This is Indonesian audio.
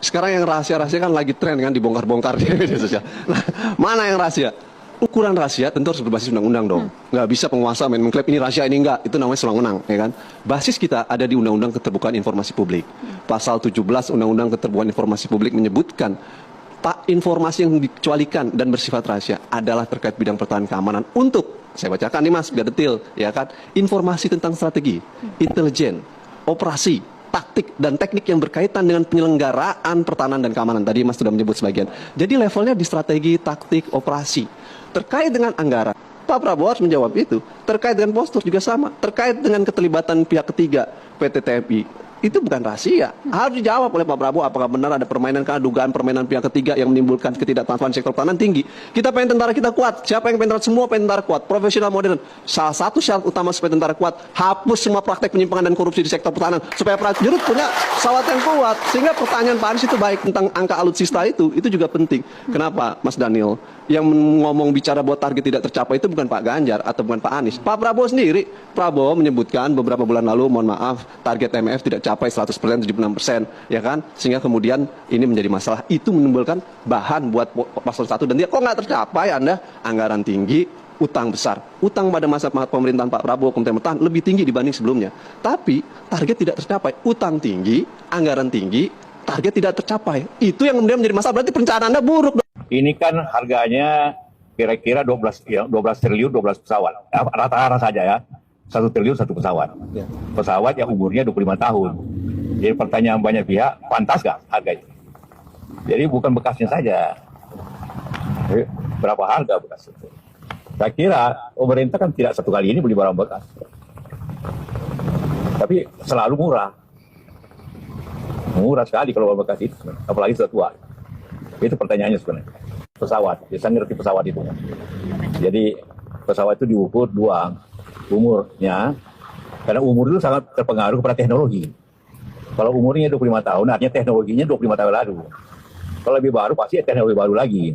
Sekarang yang rahasia-rahasia kan lagi tren kan dibongkar-bongkar di media sosial. Nah, mana yang rahasia? Ukuran rahasia tentu harus berbasis undang-undang dong. Nggak bisa penguasa main mengklaim ini rahasia ini enggak. Itu namanya sewenang-wenang, ya kan? Basis kita ada di Undang-Undang Keterbukaan Informasi Publik. Pasal 17 Undang-Undang Keterbukaan Informasi Publik menyebutkan informasi yang dikecualikan dan bersifat rahasia adalah terkait bidang pertahanan keamanan untuk, saya bacakan nih Mas, biar detail, ya kan? Informasi tentang strategi, intelijen, operasi, taktik dan teknik yang berkaitan dengan penyelenggaraan pertahanan dan keamanan. Tadi Mas sudah menyebut sebagian. Jadi levelnya di strategi, taktik, operasi. Terkait dengan anggaran, Pak Prabowo harus menjawab itu. Terkait dengan postur juga sama. Terkait dengan keterlibatan pihak ketiga, PT TMI. Itu bukan rahasia. Harus dijawab oleh Pak Prabowo apakah benar ada permainan, dugaan permainan pihak ketiga yang menimbulkan ketidakpatuhan sektor pertahanan tinggi. Kita pengen tentara kita kuat. Siapa yang pengen tentara? Semua pengen tentara kuat. Profesional modern. Salah satu syarat utama supaya tentara kuat, hapus semua praktek penyimpangan dan korupsi di sektor pertahanan. Supaya prajurit punya pesawat yang kuat. Sehingga pertanyaan Pak Anies itu baik tentang angka alutsista itu juga penting. Kenapa Mas Daniel? Yang ngomong bicara bahwa target tidak tercapai itu bukan Pak Ganjar atau bukan Pak Anies. Pak Prabowo sendiri. Prabowo menyebutkan beberapa bulan lalu, mohon maaf, target MF tidak capai 100%, 76%, ya kan? Sehingga kemudian ini menjadi masalah. Itu menimbulkan bahan buat paslon 1 dan dia kok nggak tercapai Anda? Anggaran tinggi, utang besar. Utang pada masa pemerintahan Pak Prabowo, Kementerian Pertahanan lebih tinggi dibanding sebelumnya. Tapi target tidak tercapai. Utang tinggi, anggaran tinggi, target tidak tercapai. Itu yang kemudian menjadi masalah. Berarti perencanaan Anda buruk. Ini kan harganya kira-kira 12 triliun 12 pesawat. Rata-rata saja ya. 1 triliun 1 pesawat. Pesawat yang umurnya 25 tahun. Jadi pertanyaan banyak pihak, pantas nggak harga itu? Jadi bukan bekasnya saja. Jadi, berapa harga bekas itu? Saya kira pemerintah kan tidak satu kali ini beli barang bekas. Tapi selalu murah. Murah sekali kalau barang bekas itu. Apalagi sudah tua. Itu pertanyaannya sebenarnya. Pesawat, saya ngerti pesawat itu. Jadi pesawat itu diukur dua umurnya, karena umur itu sangat terpengaruh kepada teknologi. Kalau umurnya 25 tahun, artinya teknologinya 25 tahun lalu. Kalau lebih baru, pasti teknologi baru lagi.